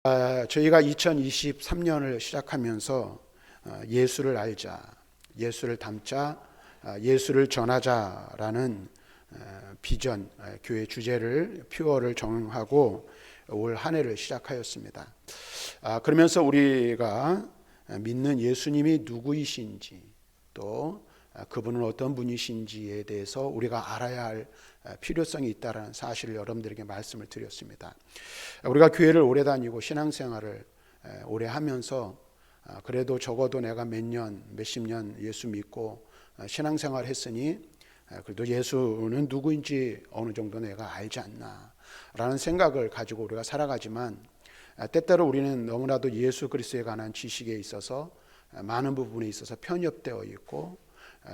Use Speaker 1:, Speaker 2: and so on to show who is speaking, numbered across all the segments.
Speaker 1: 저희가 2023년을 시작하면서 예수를 알자, 예수를 담자, 예수를 전하자라는 비전, 교회 주제를 퓨어를 정하고 올 한 해를 시작하였습니다. 그러면서 우리가 믿는 예수님이 누구이신지, 또 그분은 어떤 분이신지에 대해서 우리가 알아야 할 필요성이 있다는 사실을 여러분들에게 말씀을 드렸습니다. 우리가 교회를 오래 다니고 신앙생활을 오래 하면서 그래도 적어도 내가 몇십 년 예수 믿고 신앙생활 했으니 그래도 예수는 누구인지 어느 정도 내가 알지 않나 라는 생각을 가지고 우리가 살아가지만, 때때로 우리는 너무나도 예수 그리스도에 관한 지식에 있어서 많은 부분에 있어서 편협되어 있고,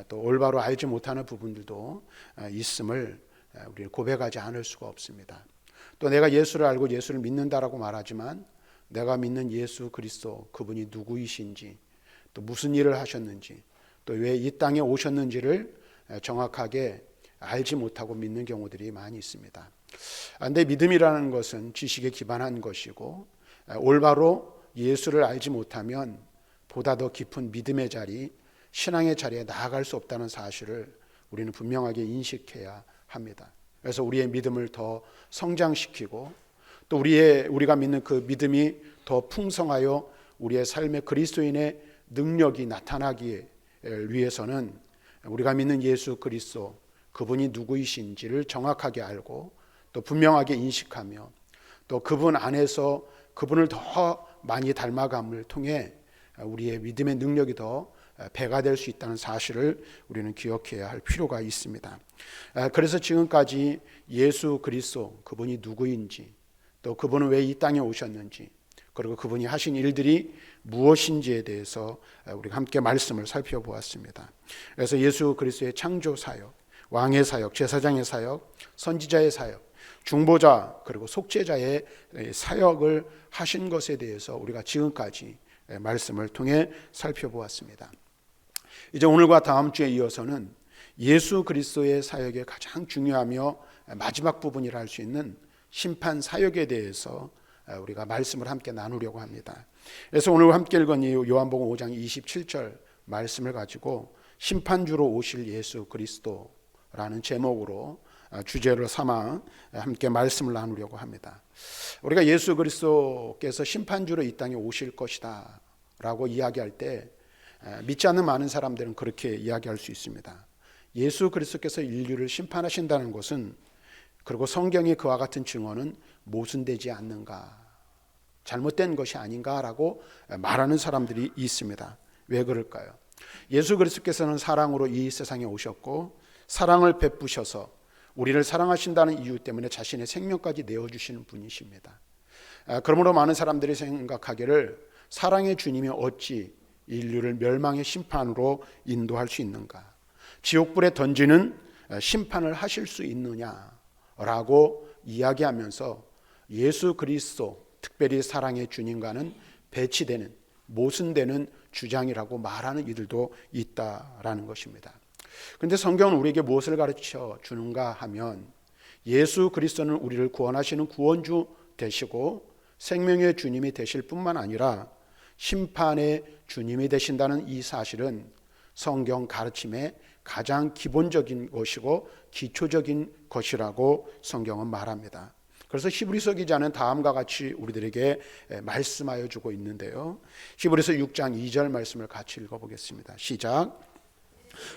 Speaker 1: 또 올바로 알지 못하는 부분들도 있음을 우리 고백하지 않을 수가 없습니다. 또 내가 예수를 알고 예수를 믿는다라고 말하지만, 내가 믿는 예수 그리스도 그분이 누구이신지, 또 무슨 일을 하셨는지, 또 왜 이 땅에 오셨는지를 정확하게 알지 못하고 믿는 경우들이 많이 있습니다. 그런데 믿음이라는 것은 지식에 기반한 것이고, 올바로 예수를 알지 못하면 보다 더 깊은 믿음의 자리, 신앙의 자리에 나아갈 수 없다는 사실을 우리는 분명하게 인식해야 합니다. 그래서 우리의 믿음을 더 성장시키고, 또 우리가 믿는 그 믿음이 더 풍성하여 우리의 삶의 그리스도인의 능력이 나타나기 위해서는 우리가 믿는 예수 그리스도 그분이 누구이신지를 정확하게 알고, 또 분명하게 인식하며, 또 그분 안에서 그분을 더 많이 닮아감을 통해 우리의 믿음의 능력이 더 배가 될 수 있다는 사실을 우리는 기억해야 할 필요가 있습니다. 그래서 지금까지 예수 그리스도 그분이 누구인지, 또 그분은 왜 이 땅에 오셨는지, 그리고 그분이 하신 일들이 무엇인지에 대해서 우리가 함께 말씀을 살펴보았습니다. 그래서 예수 그리스도의 창조 사역, 왕의 사역, 제사장의 사역, 선지자의 사역, 중보자 그리고 속죄자의 사역을 하신 것에 대해서 우리가 지금까지 말씀을 통해 살펴보았습니다. 이제 오늘과 다음 주에 이어서는 예수 그리스도의 사역의 가장 중요하며 마지막 부분이라 할 수 있는 심판 사역에 대해서 우리가 말씀을 함께 나누려고 합니다. 그래서 오늘 함께 읽은 이 요한복음 5장 27절 말씀을 가지고 심판주로 오실 예수 그리스도라는 제목으로 주제를 삼아 함께 말씀을 나누려고 합니다. 우리가 예수 그리스도께서 심판주로 이 땅에 오실 것이다 라고 이야기할 때 믿지 않는 많은 사람들은 그렇게 이야기할 수 있습니다. 예수 그리스도께서 인류를 심판하신다는 것은, 그리고 성경의 그와 같은 증언은 모순되지 않는가, 잘못된 것이 아닌가라고 말하는 사람들이 있습니다. 왜 그럴까요? 예수 그리스도께서는 사랑으로 이 세상에 오셨고, 사랑을 베푸셔서 우리를 사랑하신다는 이유 때문에 자신의 생명까지 내어주시는 분이십니다. 그러므로 많은 사람들이 생각하기를, 사랑의 주님이 어찌 인류를 멸망의 심판으로 인도할 수 있는가, 지옥불에 던지는 심판을 하실 수 있느냐라고 이야기하면서 예수 그리스도, 특별히 사랑의 주님과는 배치되는, 모순되는 주장이라고 말하는 이들도 있다라는 것입니다. 그런데 성경은 우리에게 무엇을 가르쳐 주는가 하면, 예수 그리스도는 우리를 구원하시는 구원주 되시고 생명의 주님이 되실 뿐만 아니라 심판의 주님이 되신다는 이 사실은 성경 가르침의 가장 기본적인 것이고 기초적인 것이라고 성경은 말합니다. 그래서 히브리서 기자는 다음과 같이 우리들에게 말씀하여 주고 있는데요, 히브리서 6장 2절 말씀을 같이 읽어보겠습니다. 시작.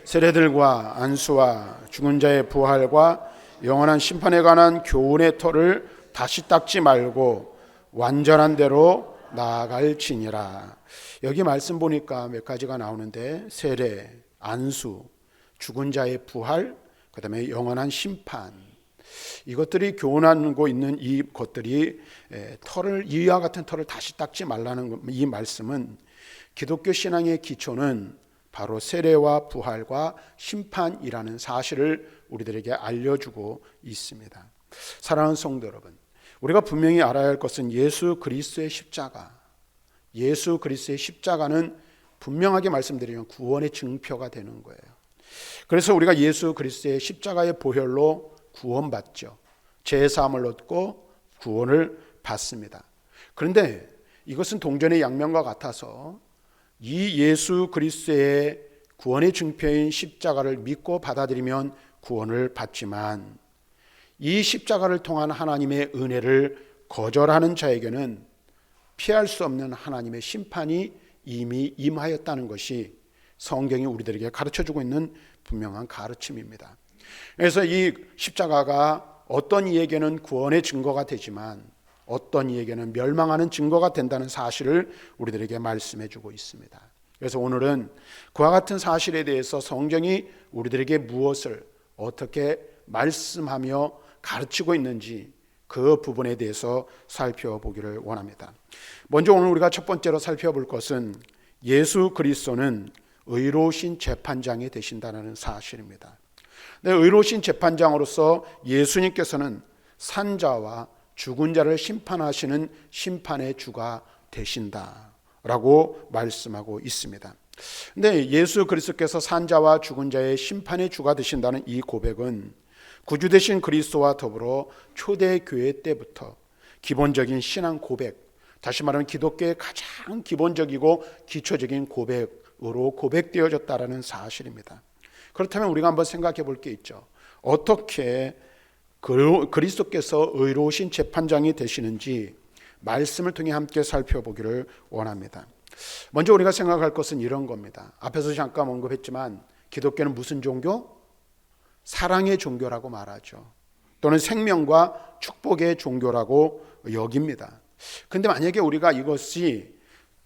Speaker 1: 세례들과 안수와 죽은 자의 부활과 영원한 심판에 관한 교훈의 터를 다시 닦지 말고 완전한 대로 나아갈지니라. 여기 말씀 보니까 몇 가지가 나오는데, 세례, 안수, 죽은 자의 부활, 그 다음에 영원한 심판, 이것들이 교훈하고 있는 이 것들이 이와 같은 터를 다시 닦지 말라는 이 말씀은, 기독교 신앙의 기초는 바로 세례와 부활과 심판이라는 사실을 우리들에게 알려주고 있습니다. 사랑하는 성도 여러분, 우리가 분명히 알아야 할 것은 예수 그리스도의 십자가, 예수 그리스도의 십자가는 분명하게 말씀드리면 구원의 증표가 되는 거예요. 그래서 우리가 예수 그리스도의 십자가의 보혈로 구원받죠. 죄 사함을 얻고 구원을 받습니다. 그런데 이것은 동전의 양면과 같아서 이 예수 그리스도의 구원의 증표인 십자가를 믿고 받아들이면 구원을 받지만 이 십자가를 통한 하나님의 은혜를 거절하는 자에게는 피할 수 없는 하나님의 심판이 이미 임하였다는 것이 성경이 우리들에게 가르쳐주고 있는 분명한 가르침입니다. 그래서 이 십자가가 어떤 이에게는 구원의 증거가 되지만 어떤 이에게는 멸망하는 증거가 된다는 사실을 우리들에게 말씀해주고 있습니다. 그래서 오늘은 그와 같은 사실에 대해서 성경이 우리들에게 무엇을 어떻게 말씀하며 가르치고 있는지 그 부분에 대해서 살펴보기를 원합니다. 먼저 오늘 우리가 첫 번째로 살펴볼 것은 예수 그리스도는 의로우신 재판장이 되신다는 사실입니다. 의로우신 재판장으로서 예수님께서는 산자와 죽은 자를 심판하시는 심판의 주가 되신다라고 말씀하고 있습니다. 근데 예수 그리스도께서 산자와 죽은 자의 심판의 주가 되신다는 이 고백은 구주 되신 그리스도와 더불어 초대교회 때부터 기본적인 신앙 고백, 다시 말하면 기독교의 가장 기본적이고 기초적인 고백으로 고백되어졌다라는 사실입니다. 그렇다면 우리가 한번 생각해 볼 게 있죠. 어떻게 그리스도께서 의로우신 재판장이 되시는지 말씀을 통해 함께 살펴보기를 원합니다. 먼저 우리가 생각할 것은 이런 겁니다. 앞에서 잠깐 언급했지만 기독교는 무슨 종교? 사랑의 종교라고 말하죠. 또는 생명과 축복의 종교라고 여깁니다. 그런데 만약에 우리가 이것이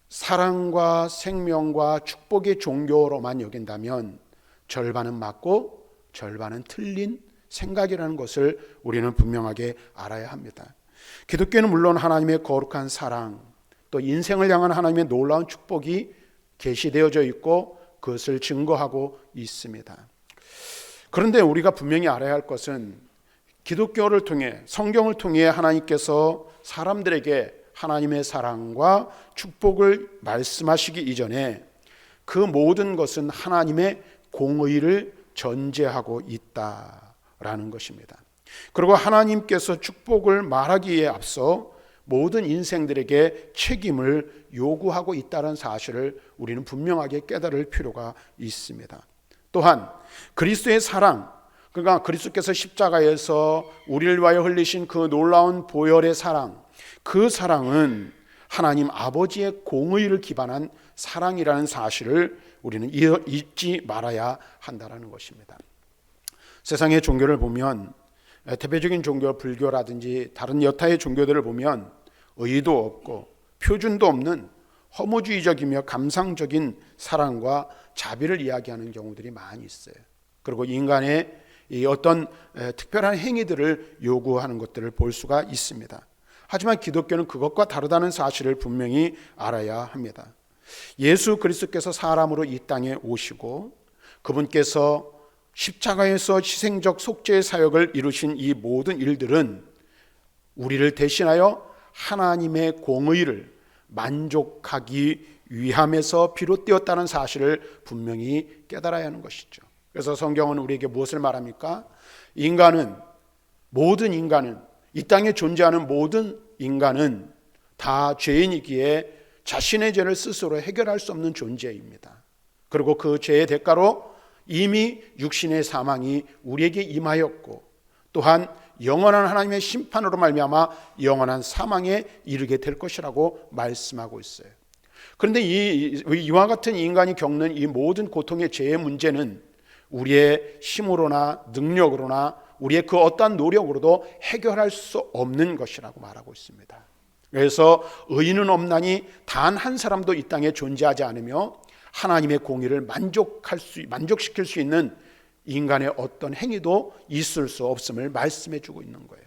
Speaker 1: 사랑과 생명과 축복의 종교로만 여긴다면 절반은 맞고 절반은 틀린 생각이라는 것을 우리는 분명하게 알아야 합니다. 기독교는 물론 하나님의 거룩한 사랑, 또 인생을 향한 하나님의 놀라운 축복이 계시되어져 있고 그것을 증거하고 있습니다. 그런데 우리가 분명히 알아야 할 것은 기독교를 통해, 성경을 통해 하나님께서 사람들에게 하나님의 사랑과 축복을 말씀하시기 이전에 그 모든 것은 하나님의 공의를 전제하고 있다라는 것입니다. 그리고 하나님께서 축복을 말하기에 앞서 모든 인생들에게 책임을 요구하고 있다는 사실을 우리는 분명하게 깨달을 필요가 있습니다. 또한 그리스도의 사랑, 그러니까 그리스도께서 십자가에서 우리를 위하여 흘리신 그 놀라운 보혈의 사랑, 그 사랑은 하나님 아버지의 공의를 기반한 사랑이라는 사실을 우리는 잊지 말아야 한다는 것입니다. 세상의 종교를 보면, 대표적인 종교 불교라든지 다른 여타의 종교들을 보면 의도 없고 표준도 없는 허무주의적이며 감상적인 사랑과 자비를 이야기하는 경우들이 많이 있어요. 그리고 인간의 이 어떤 특별한 행위들을 요구하는 것들을 볼 수가 있습니다. 하지만 기독교는 그것과 다르다는 사실을 분명히 알아야 합니다. 예수 그리스도께서 사람으로 이 땅에 오시고 그분께서 십자가에서 희생적 속죄의 사역을 이루신 이 모든 일들은 우리를 대신하여 하나님의 공의를 만족하기 위함에서 비롯되었다는 사실을 분명히 깨달아야 하는 것이죠. 그래서 성경은 우리에게 무엇을 말합니까? 모든 인간은, 이 땅에 존재하는 모든 인간은 다 죄인이기에 자신의 죄를 스스로 해결할 수 없는 존재입니다. 그리고 그 죄의 대가로 이미 육신의 사망이 우리에게 임하였고 또한 영원한 하나님의 심판으로 말미암아 영원한 사망에 이르게 될 것이라고 말씀하고 있어요. 그런데 이와 같은 인간이 겪는 이 모든 고통의 죄의 문제는 우리의 힘으로나 능력으로나 우리의 그 어떠한 노력으로도 해결할 수 없는 것이라고 말하고 있습니다. 그래서 의인은 없나니 단 한 사람도 이 땅에 존재하지 않으며 하나님의 공의를 만족시킬 수 있는 인간의 어떤 행위도 있을 수 없음을 말씀해 주고 있는 거예요.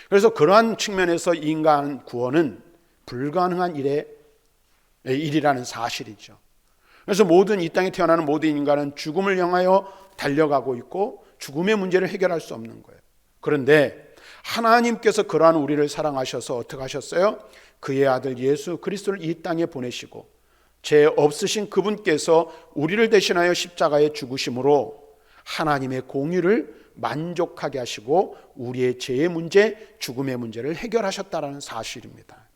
Speaker 1: 그래서 그러한 측면에서 인간 구원은 불가능한 일이라는 사실이죠. 그래서 이 땅에 태어나는 모든 인간은 죽음을 향하여 달려가고 있고 죽음의 문제를 해결할 수 없는 거예요. 그런데 하나님께서 그러한 우리를 사랑하셔서 어떻게 하셨어요? 그의 아들 예수 그리스도를 이 땅에 보내시고 죄 없으신 그분께서 우리를 대신하여 십자가에 죽으심으로 하나님의 공의를 만족하게 하시고 우리의 죄의 문제, 죽음의 문제를 해결하셨다는 사실입니다.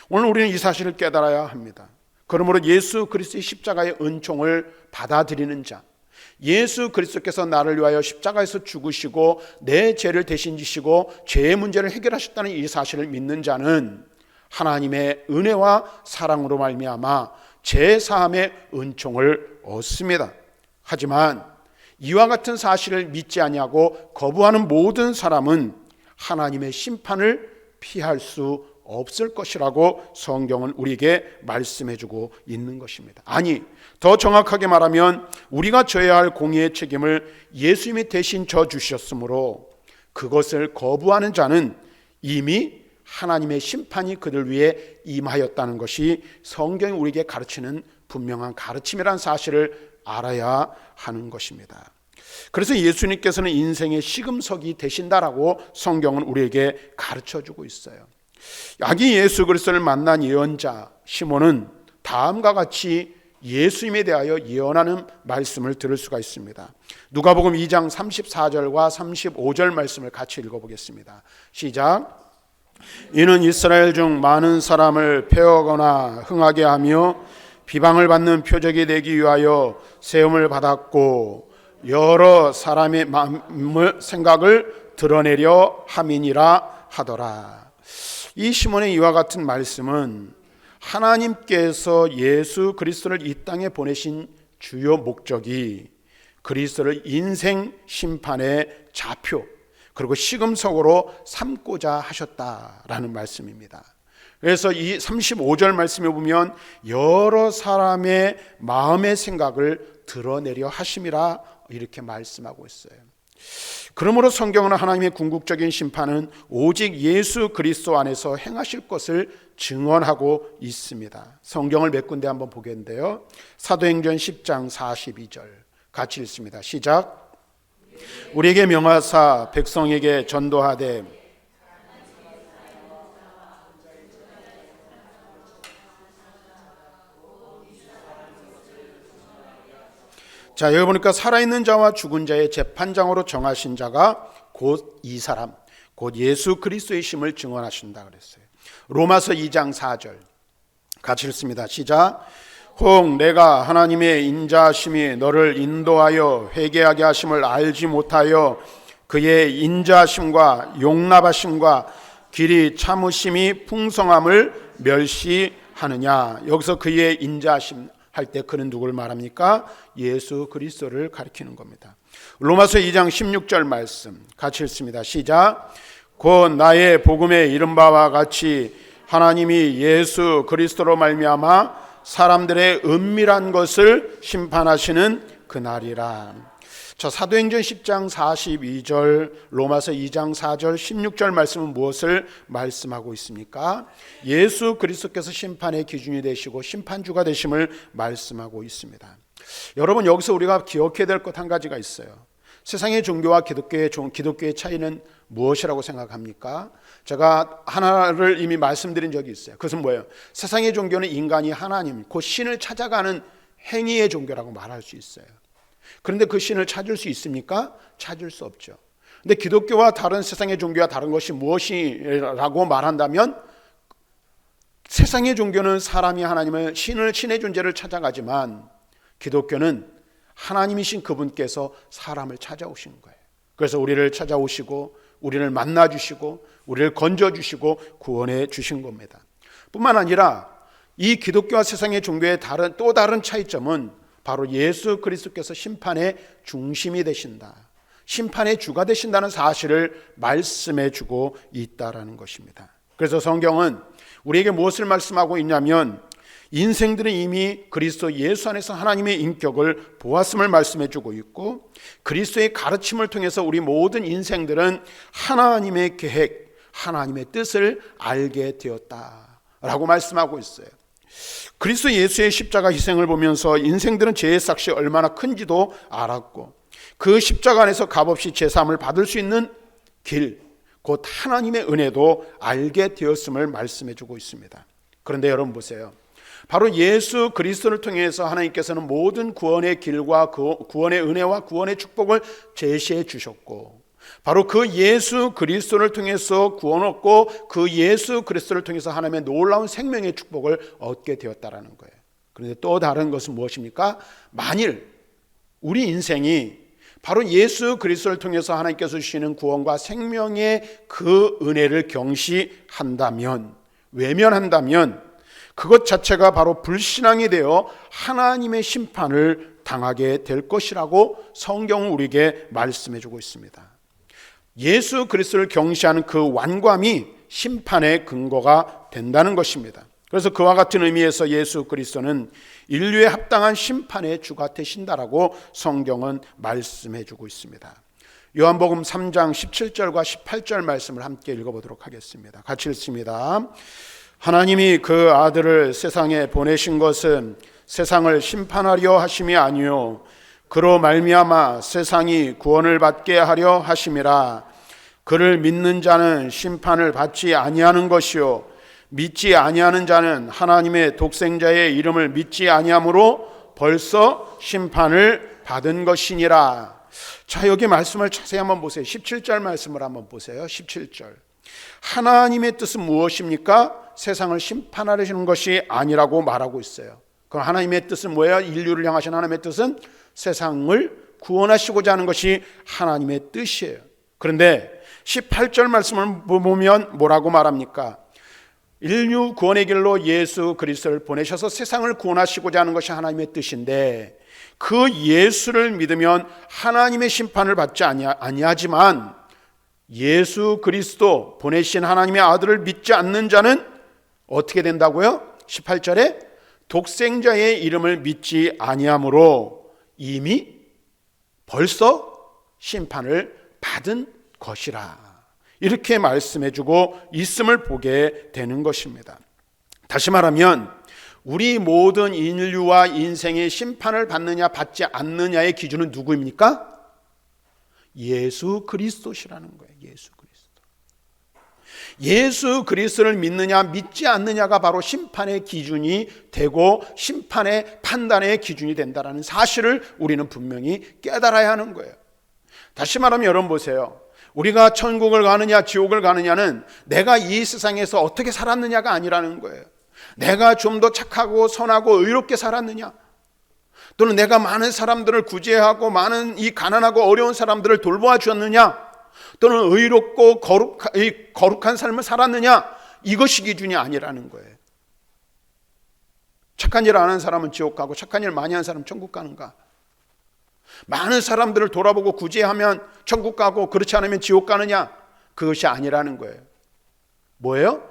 Speaker 1: 오늘 우리는 이 사실을 깨달아야 합니다. 그러므로 예수 그리스도의 십자가의 은총을 받아들이는 자, 예수 그리스도께서 나를 위하여 십자가에서 죽으시고 내 죄를 대신 지시고 죄의 문제를 해결하셨다는 이 사실을 믿는 자는 하나님의 은혜와 사랑으로 말미암아 죄 사함의 은총을 얻습니다. 하지만 이와 같은 사실을 믿지 아니하고 거부하는 모든 사람은 하나님의 심판을 피할 수 없을 것이라고 성경은 우리에게 말씀해주고 있는 것입니다. 아니, 더 정확하게 말하면 우리가 져야 할 공의의 책임을 예수님이 대신 져주셨으므로 그것을 거부하는 자는 이미 하나님의 심판이 그들 위해 임하였다는 것이 성경이 우리에게 가르치는 분명한 가르침이라는 사실을 알아야 하는 것입니다. 그래서 예수님께서는 인생의 시금석이 되신다라고 성경은 우리에게 가르쳐주고 있어요. 아기 예수 그리스도를 만난 예언자 시몬은 다음과 같이 예수님에 대하여 예언하는 말씀을 들을 수가 있습니다. 누가복음 2장 34절과 35절 말씀을 같이 읽어보겠습니다. 시작. 이는 이스라엘 중 많은 사람을 패하거나 흥하게 하며 비방을 받는 표적이 되기 위하여 세움을 받았고 여러 사람의 마음을 생각을 드러내려 함이니라 하더라. 이 시몬의 이와 같은 말씀은 하나님께서 예수 그리스도를 이 땅에 보내신 주요 목적이 그리스도를 인생 심판의 좌표 그리고 시금석으로 삼고자 하셨다라는 말씀입니다. 그래서 이 35절 말씀에 보면 여러 사람의 마음의 생각을 드러내려 하심이라 이렇게 말씀하고 있어요. 그러므로 성경은 하나님의 궁극적인 심판은 오직 예수 그리스도 안에서 행하실 것을 증언하고 있습니다. 성경을 몇 군데 한번 보겠는데요. 사도행전 10장 42절 같이 읽습니다. 시작. 우리에게 명하사 백성에게 전도하되 자, 여기 보니까 살아있는 자와 죽은 자의 재판장으로 정하신 자가 곧 이 사람, 곧 예수 그리스도의 심을 증언하신다 그랬어요. 로마서 2장 4절 같이 읽습니다. 시작. 혹 내가 하나님의 인자하심이 너를 인도하여 회개하게 하심을 알지 못하여 그의 인자하심과 용납하심과 길이 참으심이 풍성함을 멸시하느냐. 여기서 그의 인자하심 할 때 그는 누구를 말합니까? 예수 그리스도를 가리키는 겁니다. 로마서 2장 16절 말씀 같이 읽습니다. 시작. 곧 나의 복음에 이른 바와 같이 하나님이 예수 그리스도로 말미암아 사람들의 은밀한 것을 심판하시는 그날이라. 자, 사도행전 10장 42절, 로마서 2장 4절, 16절 말씀은 무엇을 말씀하고 있습니까? 예수 그리스도께서 심판의 기준이 되시고 심판주가 되심을 말씀하고 있습니다. 여러분, 여기서 우리가 기억해야 될 것 한 가지가 있어요. 세상의 종교와 기독교의 차이는 무엇이라고 생각합니까? 제가 하나를 이미 말씀드린 적이 있어요. 그것은 뭐예요? 세상의 종교는 인간이 하나님, 곧 신을 찾아가는 행위의 종교라고 말할 수 있어요. 그런데 그 신을 찾을 수 있습니까? 찾을 수 없죠. 근데 기독교와 다른 세상의 종교와 다른 것이 무엇이라고 말한다면 세상의 종교는 사람이 하나님을 신의 존재를 찾아가지만 기독교는 하나님이신 그분께서 사람을 찾아오시는 거예요. 그래서 우리를 찾아오시고 우리를 만나주시고 우리를 건져주시고 구원해 주신 겁니다. 뿐만 아니라 이 기독교와 세상의 종교의 또 다른 차이점은 바로 예수 그리스도께서 심판의 중심이 되신다, 심판의 주가 되신다는 사실을 말씀해 주고 있다라는 것입니다. 그래서 성경은 우리에게 무엇을 말씀하고 있냐면 인생들은 이미 그리스도 예수 안에서 하나님의 인격을 보았음을 말씀해 주고 있고 그리스도의 가르침을 통해서 우리 모든 인생들은 하나님의 계획, 하나님의 뜻을 알게 되었다라고 말씀하고 있어요. 그리스도 예수의 십자가 희생을 보면서 인생들은 죄의 삭이 얼마나 큰지도 알았고 그 십자가 안에서 값없이 제사함을 받을 수 있는 길, 곧 하나님의 은혜도 알게 되었음을 말씀해 주고 있습니다. 그런데 여러분 보세요. 바로 예수 그리스도를 통해서 하나님께서는 모든 구원의 길과 구원의 은혜와 구원의 축복을 제시해 주셨고 바로 그 예수 그리스도를 통해서 구원 얻고 그 예수 그리스도를 통해서 하나님의 놀라운 생명의 축복을 얻게 되었다라는 거예요. 그런데 또 다른 것은 무엇입니까? 만일 우리 인생이 바로 예수 그리스도를 통해서 하나님께서 주시는 구원과 생명의 그 은혜를 경시한다면, 외면한다면 그것 자체가 바로 불신앙이 되어 하나님의 심판을 당하게 될 것이라고 성경은 우리에게 말씀해 주고 있습니다. 예수 그리스도를 경시하는 그 완감이 심판의 근거가 된다는 것입니다. 그래서 그와 같은 의미에서 예수 그리스도는 인류에 합당한 심판의 주가 되신다라고 성경은 말씀해 주고 있습니다. 요한복음 3장 17절과 18절 말씀을 함께 읽어보도록 하겠습니다. 같이 읽습니다. 하나님이 그 아들을 세상에 보내신 것은 세상을 심판하려 하심이 아니요 그로 말미암아 세상이 구원을 받게 하려 하심이라. 그를 믿는 자는 심판을 받지 아니하는 것이요 믿지 아니하는 자는 하나님의 독생자의 이름을 믿지 아니하므로 벌써 심판을 받은 것이니라. 자, 여기 말씀을 자세히 한번 보세요. 17절 말씀을 한번 보세요. 17절. 하나님의 뜻은 무엇입니까? 세상을 심판하려는 것이 아니라고 말하고 있어요. 그럼 하나님의 뜻은 뭐예요? 인류를 향하신 하나님의 뜻은 세상을 구원하시고자 하는 것이 하나님의 뜻이에요. 그런데 18절 말씀을 보면 뭐라고 말합니까? 인류 구원의 길로 예수 그리스도를 보내셔서 세상을 구원하시고자 하는 것이 하나님의 뜻인데 그 예수를 믿으면 하나님의 심판을 받지 아니하지만 예수 그리스도 보내신 하나님의 아들을 믿지 않는 자는 어떻게 된다고요? 18절에 독생자의 이름을 믿지 아니하므로 이미 벌써 심판을 받은 것이라. 이렇게 말씀해주고 있음을 보게 되는 것입니다. 다시 말하면 우리 모든 인류와 인생의 심판을 받느냐 받지 않느냐의 기준은 누구입니까? 예수 그리스도시라는 거예요. 예수 그리스도. 예수 그리스도를 믿느냐 믿지 않느냐가 바로 심판의 기준이 되고 심판의 판단의 기준이 된다는 사실을 우리는 분명히 깨달아야 하는 거예요. 다시 말하면 여러분 보세요. 우리가 천국을 가느냐 지옥을 가느냐는 내가 이 세상에서 어떻게 살았느냐가 아니라는 거예요. 내가 좀 더 착하고 선하고 의롭게 살았느냐, 또는 내가 많은 사람들을 구제하고 많은 이 가난하고 어려운 사람들을 돌보아 주었느냐, 또는 의롭고 거룩한 삶을 살았느냐, 이것이 기준이 아니라는 거예요. 착한 일 안 하는 사람은 지옥 가고 착한 일 많이 하는 사람은 천국 가는가? 많은 사람들을 돌아보고 구제하면 천국 가고 그렇지 않으면 지옥 가느냐? 그것이 아니라는 거예요. 뭐예요?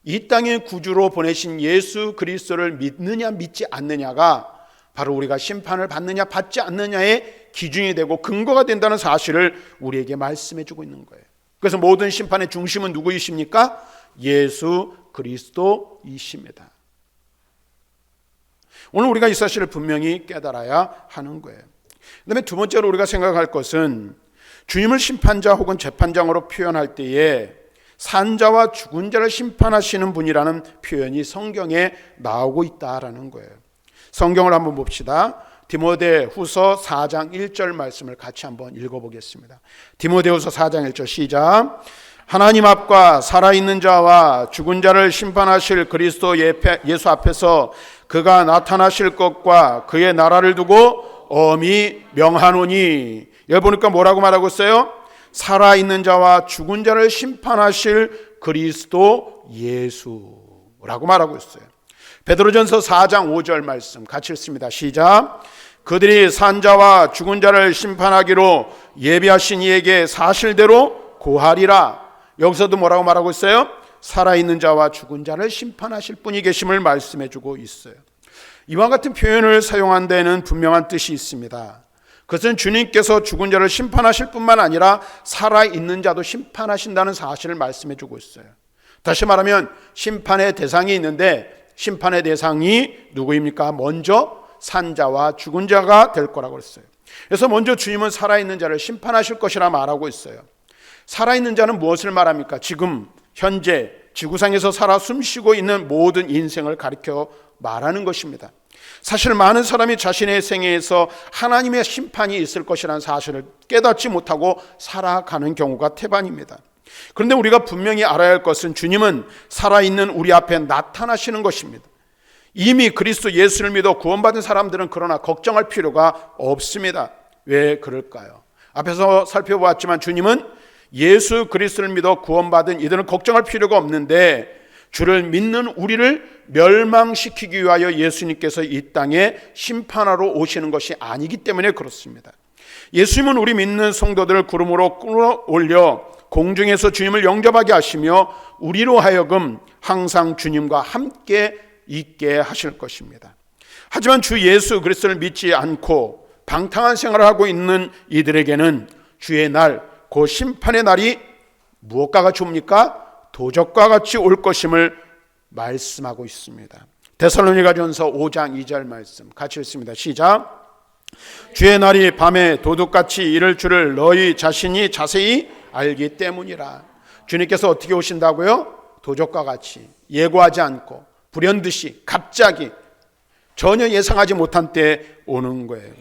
Speaker 1: 이 땅의 구주로 보내신 예수 그리스도를 믿느냐 믿지 않느냐가 바로 우리가 심판을 받느냐 받지 않느냐의 기준이 되고 근거가 된다는 사실을 우리에게 말씀해 주고 있는 거예요. 그래서 모든 심판의 중심은 누구이십니까? 예수 그리스도이십니다. 오늘 우리가 이 사실을 분명히 깨달아야 하는 거예요. 그 다음에 두 번째로 우리가 생각할 것은 주님을 심판자 혹은 재판장으로 표현할 때에 산자와 죽은 자를 심판하시는 분이라는 표현이 성경에 나오고 있다라는 거예요. 성경을 한번 봅시다. 디모데후서 4장 1절 말씀을 같이 한번 읽어보겠습니다. 디모데후서 4장 1절 시작. 하나님 앞과 살아있는 자와 죽은 자를 심판하실 그리스도 예수 앞에서 그가 나타나실 것과 그의 나라를 두고 엄히 명하노니. 여기 보니까 뭐라고 말하고 있어요? 살아있는 자와 죽은 자를 심판하실 그리스도 예수라고 말하고 있어요. 베드로전서 4장 5절 말씀 같이 읽습니다. 시작. 그들이 산 자와 죽은 자를 심판하기로 예비하신 이에게 사실대로 고하리라. 여기서도 뭐라고 말하고 있어요? 살아있는 자와 죽은 자를 심판하실 분이 계심을 말씀해 주고 있어요. 이와 같은 표현을 사용한 데는 분명한 뜻이 있습니다. 그것은 주님께서 죽은 자를 심판하실 뿐만 아니라 살아있는 자도 심판하신다는 사실을 말씀해 주고 있어요. 다시 말하면 심판의 대상이 있는데 심판의 대상이 누구입니까? 먼저 산 자와 죽은 자가 될 거라고 했어요. 그래서 먼저 주님은 살아있는 자를 심판하실 것이라 말하고 있어요. 살아있는 자는 무엇을 말합니까? 지금 현재 지구상에서 살아 숨쉬고 있는 모든 인생을 가리켜 말하는 것입니다. 사실 많은 사람이 자신의 생애에서 하나님의 심판이 있을 것이라는 사실을 깨닫지 못하고 살아가는 경우가 태반입니다. 그런데 우리가 분명히 알아야 할 것은 주님은 살아있는 우리 앞에 나타나시는 것입니다. 이미 그리스도 예수를 믿어 구원받은 사람들은 그러나 걱정할 필요가 없습니다. 왜 그럴까요? 앞에서 살펴보았지만 주님은 예수 그리스도를 믿어 구원받은 이들은 걱정할 필요가 없는데 주를 믿는 우리를 멸망시키기 위하여 예수님께서 이 땅에 심판하러 오시는 것이 아니기 때문에 그렇습니다. 예수님은 우리 믿는 성도들을 구름으로 끌어올려 공중에서 주님을 영접하게 하시며 우리로 하여금 항상 주님과 함께 있게 하실 것입니다. 하지만 주 예수 그리스도를 믿지 않고 방탕한 생활을 하고 있는 이들에게는 주의 날, 그 심판의 날이 무엇과 같이 옵니까? 도적과 같이 올 것임을 말씀하고 있습니다. 데살로니가전서 5장 2절 말씀 같이 읽습니다. 시작. 주의 날이 밤에 도둑같이 이를 줄을 너희 자신이 자세히 알기 때문이라. 주님께서 어떻게 오신다고요? 도적과 같이, 예고하지 않고 불현듯이 갑자기 전혀 예상하지 못한 때에 오는 거예요.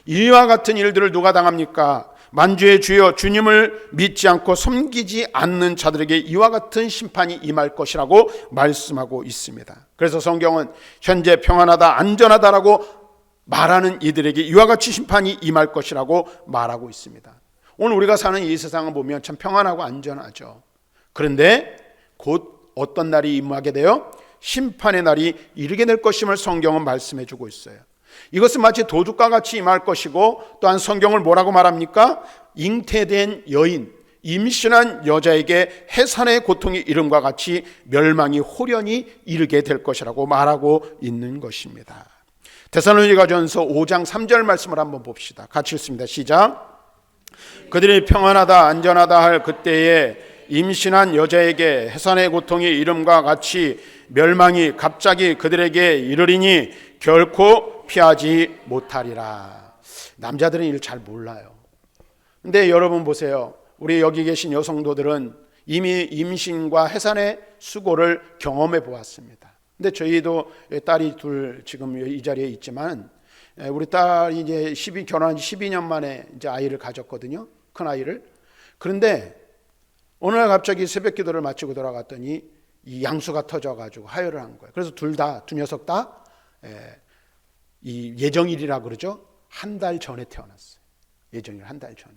Speaker 1: 이와 같은 일들을 누가 당합니까? 만주의 주여 주님을 믿지 않고 섬기지 않는 자들에게 이와 같은 심판이 임할 것이라고 말씀하고 있습니다. 그래서 성경은 현재 평안하다 안전하다라고 말하는 이들에게 이와 같이 심판이 임할 것이라고 말하고 있습니다. 오늘 우리가 사는 이 세상을 보면 참 평안하고 안전하죠. 그런데 곧 어떤 날이 임하게 돼요? 심판의 날이 이르게 될 것임을 성경은 말씀해 주고 있어요. 이것은 마치 도둑과 같이 임할 것이고, 또한 성경을 뭐라고 말합니까? 잉태된 여인, 임신한 여자에게 해산의 고통이 이름과 같이 멸망이 홀연히 이르게 될 것이라고 말하고 있는 것입니다. 데살로니가전서 5장 3절 말씀을 한번 봅시다. 같이 읽습니다. 시작. 그들이 평안하다 안전하다 할 그때에 임신한 여자에게 해산의 고통이 이름과 같이 멸망이 갑자기 그들에게 이르리니 결코 피하지 못하리라. 남자들은 이를 잘 몰라요. 근데 여러분 보세요. 우리 여기 계신 여성도들은 이미 임신과 해산의 수고를 경험해 보았습니다. 근데 저희도 딸이 둘 지금 이 자리에 있지만, 우리 딸이 이제 결혼한 지 12년 만에 이제 아이를 가졌거든요. 큰 아이를. 그런데 어느 날 갑자기 새벽 기도를 마치고 돌아갔더니 이 양수가 터져가지고 하혈을 한 거예요. 그래서 두 녀석 다 이 예정일이라 그러죠. 한 달 전에 태어났어요. 예정일 한 달 전에.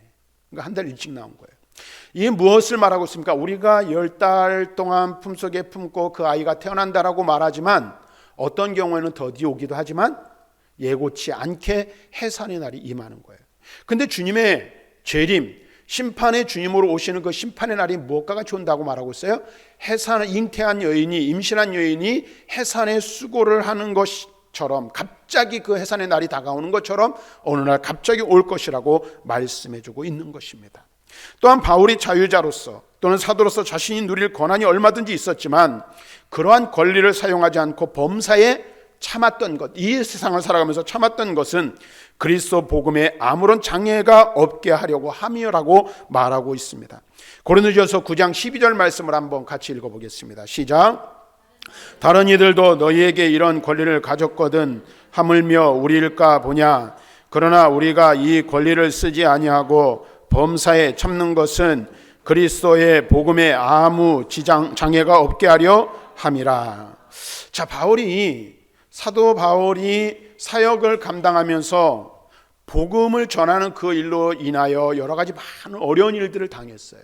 Speaker 1: 그러니까 한 달 일찍 나온 거예요. 이게 무엇을 말하고 있습니까? 우리가 10달 동안 품속에 품고 그 아이가 태어난다라고 말하지만 어떤 경우에는 더디 오기도 하지만 예고치 않게 해산의 날이 임하는 거예요. 근데 주님의 재림, 심판의 주님으로 오시는 그 심판의 날이 무엇과 같이 온다고 말하고 있어요? 잉태한 여인이, 임신한 여인이 해산의 수고를 하는 것처럼, 갑자기 그 해산의 날이 다가오는 것처럼 어느 날 갑자기 올 것이라고 말씀해주고 있는 것입니다. 또한 바울이 자유자로서 또는 사도로서 자신이 누릴 권한이 얼마든지 있었지만 그러한 권리를 사용하지 않고 범사에 참았던 것, 이 세상을 살아가면서 참았던 것은 그리스도 복음에 아무런 장애가 없게 하려고 함이라고 말하고 있습니다. 고린도전서 9장 12절 말씀을 한번 같이 읽어보겠습니다. 시작. 다른 이들도 너희에게 이런 권리를 가졌거든 하물며 우리일까 보냐. 그러나 우리가 이 권리를 쓰지 아니하고 범사에 참는 것은 그리스도의 복음에 아무 장애가 없게 하려 함이라. 자, 사도 바울이 사역을 감당하면서 복음을 전하는 그 일로 인하여 여러 가지 많은 어려운 일들을 당했어요.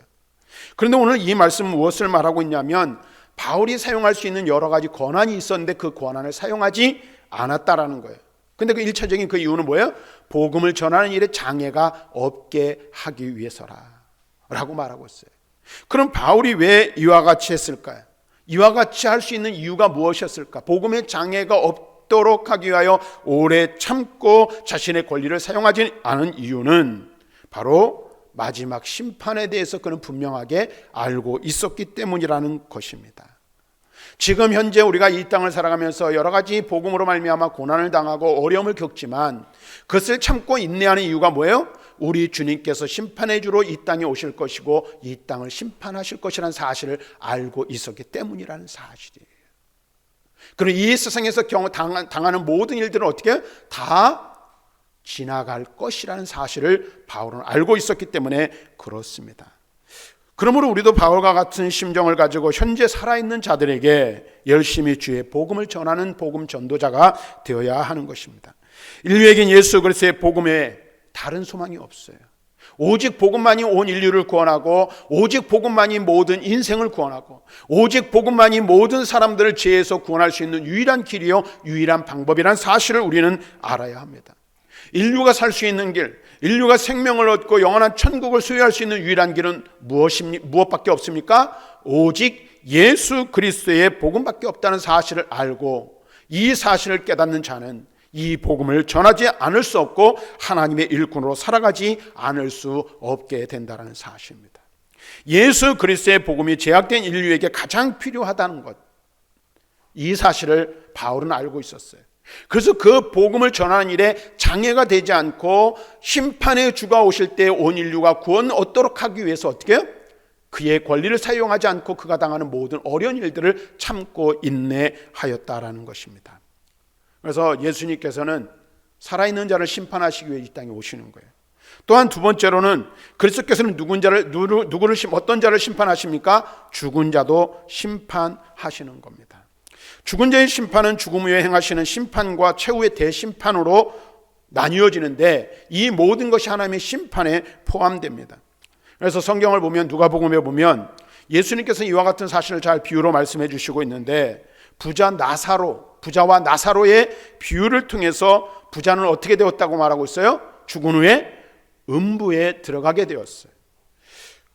Speaker 1: 그런데 오늘 이 말씀은 무엇을 말하고 있냐면 바울이 사용할 수 있는 여러 가지 권한이 있었는데 그 권한을 사용하지 않았다라는 거예요. 근데 그 일차적인 그 이유는 뭐예요? 복음을 전하는 일에 장애가 없게 하기 위해서라 라고 말하고 있어요. 그럼 바울이 왜 이와 같이 했을까요? 이와 같이 할 수 있는 이유가 무엇이었을까? 복음의 장애가 없도록 하기 위하여 오래 참고 자신의 권리를 사용하지 않은 이유는 바로 마지막 심판에 대해서 그는 분명하게 알고 있었기 때문이라는 것입니다. 지금 현재 우리가 이 땅을 살아가면서 여러 가지 복음으로 말미암아 고난을 당하고 어려움을 겪지만 그것을 참고 인내하는 이유가 뭐예요? 우리 주님께서 심판의 주로 이 땅에 오실 것이고 이 땅을 심판하실 것이라는 사실을 알고 있었기 때문이라는 사실이에요. 그리고 이 세상에서 당하는 모든 일들은 어떻게 다 지나갈 것이라는 사실을 바울은 알고 있었기 때문에 그렇습니다. 그러므로 우리도 바울과 같은 심정을 가지고 현재 살아있는 자들에게 열심히 주의 복음을 전하는 복음 전도자가 되어야 하는 것입니다. 인류에겐 예수 그리스도의 복음에 다른 소망이 없어요. 오직 복음만이 온 인류를 구원하고, 오직 복음만이 모든 인생을 구원하고, 오직 복음만이 모든 사람들을 죄에서 구원할 수 있는 유일한 길이요 유일한 방법이라는 사실을 우리는 알아야 합니다. 인류가 살 수 있는 길, 인류가 생명을 얻고 영원한 천국을 소유할 수 있는 유일한 길은 무엇밖에 없습니까? 오직 예수 그리스도의 복음밖에 없다는 사실을 알고, 이 사실을 깨닫는 자는 이 복음을 전하지 않을 수 없고 하나님의 일꾼으로 살아가지 않을 수 없게 된다는 사실입니다. 예수 그리스도의 복음이 죄악된 인류에게 가장 필요하다는 것, 이 사실을 바울은 알고 있었어요. 그래서 그 복음을 전하는 일에 장애가 되지 않고 심판의 주가 오실 때 온 인류가 구원 얻도록 하기 위해서 어떻게 해요? 그의 권리를 사용하지 않고 그가 당하는 모든 어려운 일들을 참고 인내하였다라는 것입니다. 그래서 예수님께서는 살아있는 자를 심판하시기 위해 이 땅에 오시는 거예요. 또한 두 번째로는 그리스도께서는 어떤 자를 심판하십니까? 죽은 자도 심판하시는 겁니다. 죽은 자의 심판은 죽음 후에 행하시는 심판과 최후의 대심판으로 나뉘어지는데, 이 모든 것이 하나님의 심판에 포함됩니다. 그래서 성경을 보면, 누가복음에 보면 예수님께서 이와 같은 사실을 잘 비유로 말씀해 주시고 있는데, 부자와 나사로의 비유를 통해서 부자는 어떻게 되었다고 말하고 있어요? 죽은 후에 음부에 들어가게 되었어요.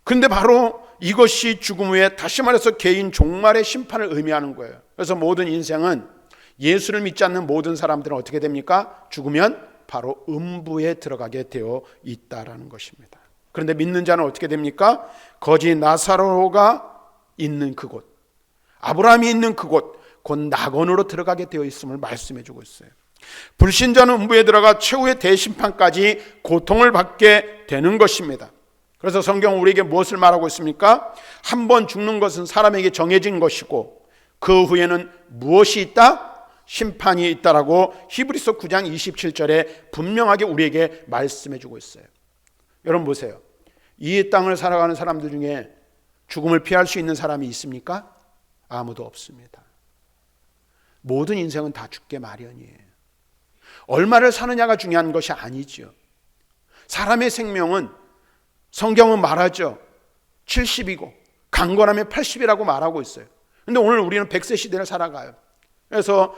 Speaker 1: 그런데 바로 이것이 죽음 후에, 다시 말해서 개인 종말의 심판을 의미하는 거예요. 그래서 모든 인생은, 예수를 믿지 않는 모든 사람들은 어떻게 됩니까? 죽으면 바로 음부에 들어가게 되어 있다라는 것입니다. 그런데 믿는 자는 어떻게 됩니까? 거지 나사로가 있는 그곳, 아브라함이 있는 그곳, 곧 낙원으로 들어가게 되어 있음을 말씀해 주고 있어요. 불신자는 음부에 들어가 최후의 대심판까지 고통을 받게 되는 것입니다. 그래서 성경은 우리에게 무엇을 말하고 있습니까? 한 번 죽는 것은 사람에게 정해진 것이고, 그 후에는 무엇이 있다? 심판이 있다라고 히브리서 9장 27절에 분명하게 우리에게 말씀해 주고 있어요. 여러분 보세요. 이 땅을 살아가는 사람들 중에 죽음을 피할 수 있는 사람이 있습니까? 아무도 없습니다. 모든 인생은 다 죽게 마련이에요. 얼마를 사느냐가 중요한 것이 아니죠. 사람의 생명은, 성경은 말하죠, 70이고 강건하면 80이라고 말하고 있어요. 그런데 오늘 우리는 100세 시대를 살아가요. 그래서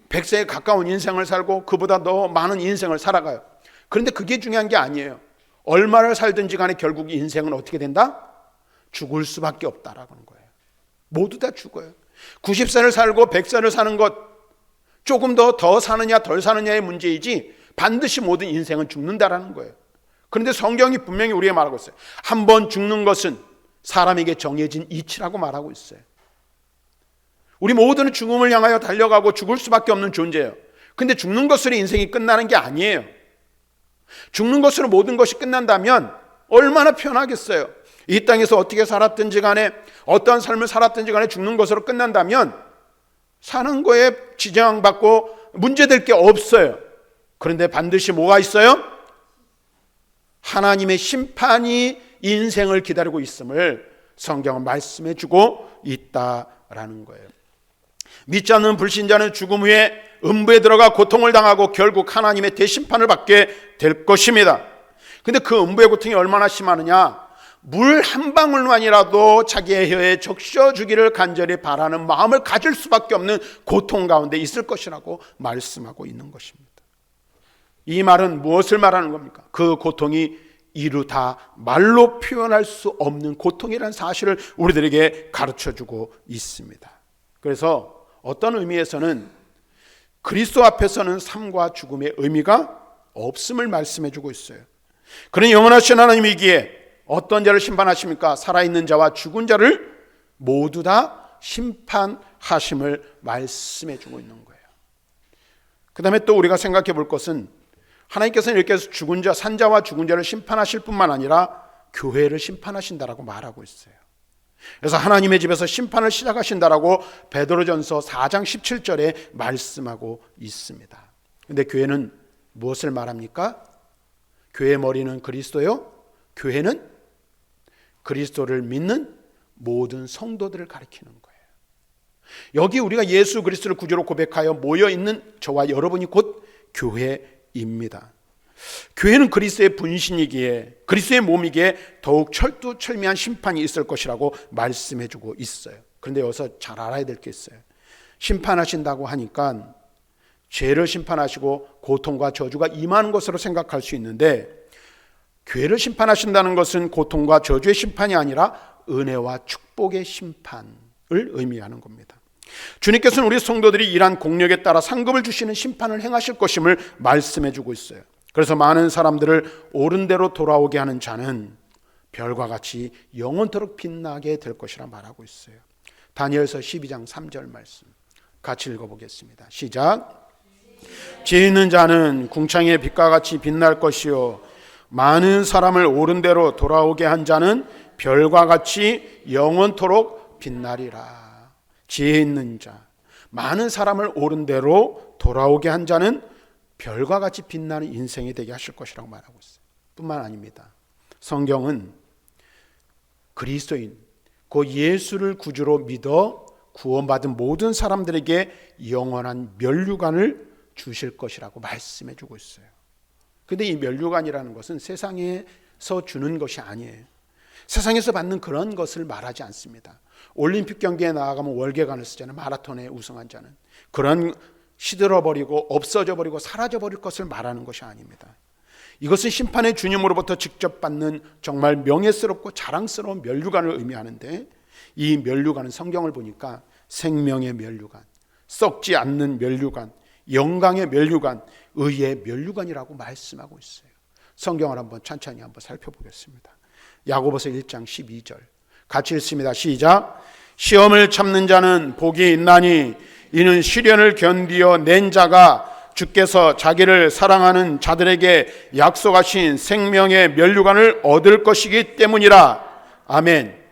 Speaker 1: 100세에 가까운 인생을 살고 그보다 더 많은 인생을 살아가요. 그런데 그게 중요한 게 아니에요. 얼마를 살든지 간에 결국 인생은 어떻게 된다? 죽을 수밖에 없다라고 하는 거예요. 모두 다 죽어요. 90세를 살고 100세를 사는 것, 조금 더 사느냐 덜 사느냐의 문제이지 반드시 모든 인생은 죽는다라는 거예요. 그런데 성경이 분명히 우리에게 말하고 있어요. 한 번 죽는 것은 사람에게 정해진 이치라고 말하고 있어요. 우리 모두는 죽음을 향하여 달려가고 죽을 수밖에 없는 존재예요. 그런데 죽는 것으로 인생이 끝나는 게 아니에요. 죽는 것으로 모든 것이 끝난다면 얼마나 편하겠어요. 이 땅에서 어떻게 살았든지 간에, 어떠한 삶을 살았든지 간에 죽는 것으로 끝난다면 사는 거에 지장받고 문제될 게 없어요. 그런데 반드시 뭐가 있어요? 하나님의 심판이 인생을 기다리고 있음을 성경은 말씀해 주고 있다라는 거예요. 믿지 않는 불신자는 죽음 후에 음부에 들어가 고통을 당하고 결국 하나님의 대심판을 받게 될 것입니다. 근데 그 음부의 고통이 얼마나 심하느냐? 물 한 방울만이라도 자기의 혀에 적셔주기를 간절히 바라는 마음을 가질 수밖에 없는 고통 가운데 있을 것이라고 말씀하고 있는 것입니다. 이 말은 무엇을 말하는 겁니까? 그 고통이 이루 다 말로 표현할 수 없는 고통이라는 사실을 우리들에게 가르쳐주고 있습니다. 그래서 어떤 의미에서는 그리스도 앞에서는 삶과 죽음의 의미가 없음을 말씀해주고 있어요. 그런 영원하신 하나님이기에 어떤 자를 심판하십니까? 살아있는 자와 죽은 자를 모두 다 심판하심을 말씀해주고 있는 거예요. 그 다음에 또 우리가 생각해 볼 것은, 하나님께서는 이렇게 해서 죽은 자, 산자와 죽은 자를 심판하실 뿐만 아니라 교회를 심판하신다라고 말하고 있어요. 그래서 하나님의 집에서 심판을 시작하신다라고 베드로전서 4장 17절에 말씀하고 있습니다. 그런데 교회는 무엇을 말합니까? 교회의 머리는 그리스도요, 교회는 그리스도를 믿는 모든 성도들을 가리키는 거예요. 여기 우리가 예수 그리스도를 구주로 고백하여 모여있는 저와 여러분이 곧 교회입니다. 교회는 그리스도의 분신이기에, 그리스도의 몸이기에 더욱 철두철미한 심판이 있을 것이라고 말씀해주고 있어요. 그런데 여기서 잘 알아야 될 게 있어요. 심판하신다고 하니까 죄를 심판하시고 고통과 저주가 임하는 것으로 생각할 수 있는데, 교회를 심판하신다는 것은 고통과 저주의 심판이 아니라 은혜와 축복의 심판을 의미하는 겁니다. 주님께서는 우리 성도들이 일한 공력에 따라 상급을 주시는 심판을 행하실 것임을 말씀해주고 있어요. 그래서 많은 사람들을 옳은 대로 돌아오게 하는 자는 별과 같이 영원토록 빛나게 될 것이라 말하고 있어요. 다니엘서 12장 3절 말씀 같이 읽어보겠습니다. 시작. 지혜 있는 자는 궁창의 빛과 같이 빛날 것이요, 많은 사람을 옳은 대로 돌아오게 한 자는 별과 같이 영원토록 빛나리라. 지혜 있는 자, 많은 사람을 옳은 대로 돌아오게 한 자는 별과 같이 빛나는 인생이 되게 하실 것이라고 말하고 있어요. 뿐만 아닙니다. 성경은 그리스도인, 그 예수를 구주로 믿어 구원받은 모든 사람들에게 영원한 면류관을 주실 것이라고 말씀해 주고 있어요. 그런데 이 면류관이라는 것은 세상에서 주는 것이 아니에요. 세상에서 받는 그런 것을 말하지 않습니다. 올림픽 경기에 나아가면 월계관을 쓰잖아요. 마라톤에 우승한 자는. 그런 시들어버리고 없어져버리고 사라져버릴 것을 말하는 것이 아닙니다. 이것은 심판의 주님으로부터 직접 받는 정말 명예스럽고 자랑스러운 면류관을 의미하는데, 이 면류관은 성경을 보니까 생명의 면류관, 썩지 않는 면류관, 영광의 면류관, 의의 면류관이라고 말씀하고 있어요. 성경을 한번 천천히 한번 살펴보겠습니다. 야고보서 1장 12절 같이 읽습니다. 시작. 시험을 참는 자는 복이 있나니 이는 시련을 견디어 낸 자가 주께서 자기를 사랑하는 자들에게 약속하신 생명의 면류관을 얻을 것이기 때문이라. 아멘.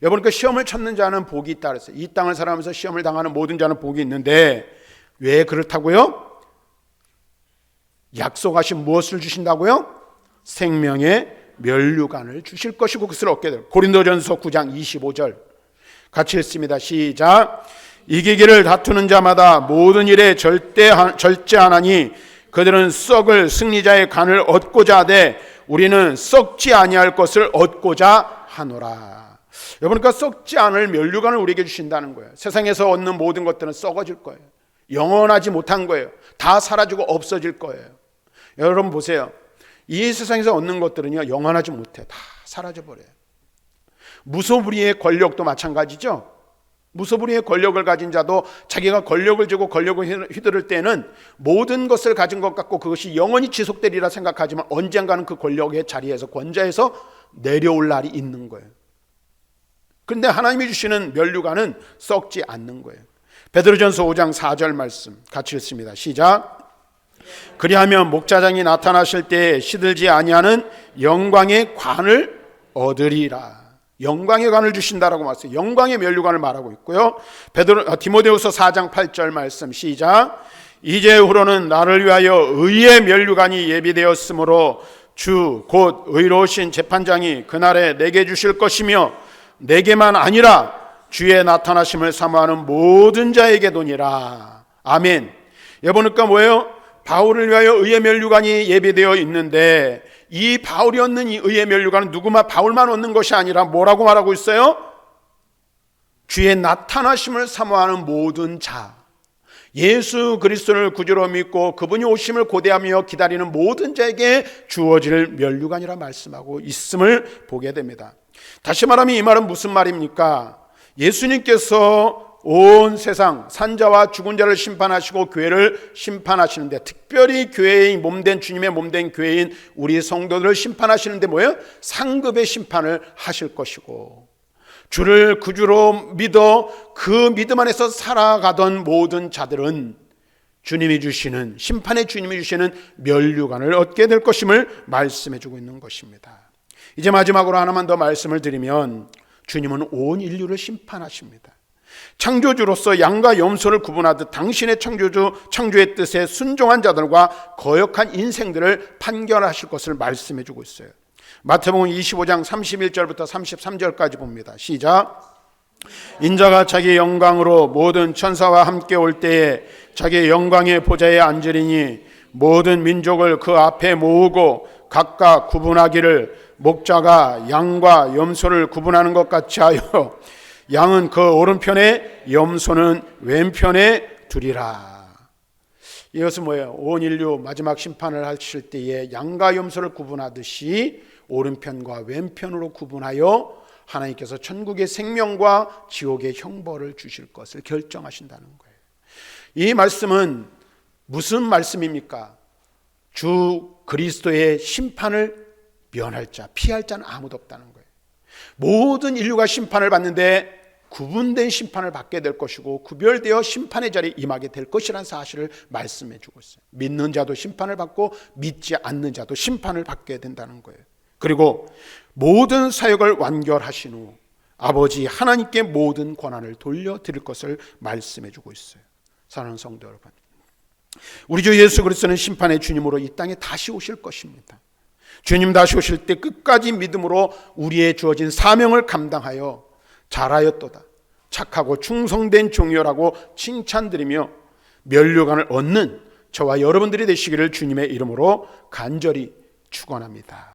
Speaker 1: 여러분, 그 시험을 참는 자는 복이 있다 그랬어요. 이 땅을 살아가면서 시험을 당하는 모든 자는 복이 있는데, 왜 그렇다고요? 약속하신 무엇을 주신다고요? 생명의 면류관을 주실 것이고 그것을 얻게 될. 고린도전서 9장 25절 같이 읽습니다. 시작. 이기기를 다투는 자마다 모든 일에 절제하나니 그들은 썩을 승리자의 간을 얻고자 하되 우리는 썩지 아니할 것을 얻고자 하노라. 여러분, 그러니까 썩지 않을 면류관을 우리에게 주신다는 거예요. 세상에서 얻는 모든 것들은 썩어질 거예요. 영원하지 못한 거예요. 다 사라지고 없어질 거예요. 여러분 보세요. 이 세상에서 얻는 것들은요, 영원하지 못해. 다 사라져버려요. 무소불위의 권력도 마찬가지죠. 무소불위의 권력을 가진 자도 자기가 권력을 쥐고 권력을 휘두를 때는 모든 것을 가진 것 같고 그것이 영원히 지속되리라 생각하지만 언젠가는 그 권력의 자리에서 권좌에서 내려올 날이 있는 거예요. 그런데 하나님이 주시는 면류관은 썩지 않는 거예요. 베드로전서 5장 4절 말씀 같이 읽습니다. 시작. 그리하면 목자장이 나타나실 때 시들지 아니하는 영광의 관을 얻으리라. 영광의 관을 주신다라고 말했어요. 영광의 면류관을 말하고 있고요. 디모데후서 4장 8절 말씀 시작. 이제후로는 나를 위하여 의의 면류관이 예비되었으므로 주 곧 의로우신 재판장이 그날에 내게 주실 것이며 내게만 아니라 주의 나타나심을 사모하는 모든 자에게도니라. 아멘. 여러분, 그러니까 뭐예요? 바울을 위하여 의의 면류관이 예비되어 있는데, 이 바울이 얻는 이 의의 면류관은 누구만 바울만 얻는 것이 아니라 뭐라고 말하고 있어요? 주의 나타나심을 사모하는 모든 자, 예수 그리스도를 구주로 믿고 그분이 오심을 고대하며 기다리는 모든 자에게 주어질 면류관이라 말씀하고 있음을 보게 됩니다. 다시 말하면 이 말은 무슨 말입니까? 예수님께서 온 세상 산자와 죽은 자를 심판하시고 교회를 심판하시는데, 특별히 교회의 몸된 주님의 몸된 교회인 우리 성도들을 심판하시는데 뭐예요? 상급의 심판을 하실 것이고, 주를 구주로 믿어 그 믿음 안에서 살아가던 모든 자들은 주님이 주시는, 심판의 주님이 주시는 면류관을 얻게 될 것임을 말씀해 주고 있는 것입니다. 이제 마지막으로 하나만 더 말씀을 드리면, 주님은 온 인류를 심판하십니다. 창조주로서 양과 염소를 구분하듯 당신의 창조의 뜻에 순종한 자들과 거역한 인생들을 판결하실 것을 말씀해 주고 있어요. 마태복음 25장 31절부터 33절까지 봅니다. 시작. 인자가 자기 영광으로 모든 천사와 함께 올 때에 자기 영광의 보좌에 앉으리니 모든 민족을 그 앞에 모으고 각각 구분하기를 목자가 양과 염소를 구분하는 것 같이 하여 양은 그 오른편에 염소는 왼편에 두리라. 이것은 뭐예요? 온 인류 마지막 심판을 하실 때에 양과 염소를 구분하듯이 오른편과 왼편으로 구분하여 하나님께서 천국의 생명과 지옥의 형벌을 주실 것을 결정하신다는 거예요. 이 말씀은 무슨 말씀입니까? 주 그리스도의 심판을 면할 자, 피할 자는 아무도 없다는 거예요. 모든 인류가 심판을 받는데 구분된 심판을 받게 될 것이고 구별되어 심판의 자리에 임하게 될 것이라는 사실을 말씀해 주고 있어요. 믿는 자도 심판을 받고 믿지 않는 자도 심판을 받게 된다는 거예요. 그리고 모든 사역을 완결하신 후 아버지 하나님께 모든 권한을 돌려드릴 것을 말씀해 주고 있어요. 사랑하는 성도 여러분, 우리 주 예수 그리스도는 심판의 주님으로 이 땅에 다시 오실 것입니다. 주님 다시 오실 때 끝까지 믿음으로 우리의 주어진 사명을 감당하여 잘하였도다, 착하고 충성된 종이라고 칭찬드리며 면류관을 얻는 저와 여러분들이 되시기를 주님의 이름으로 간절히 축원합니다.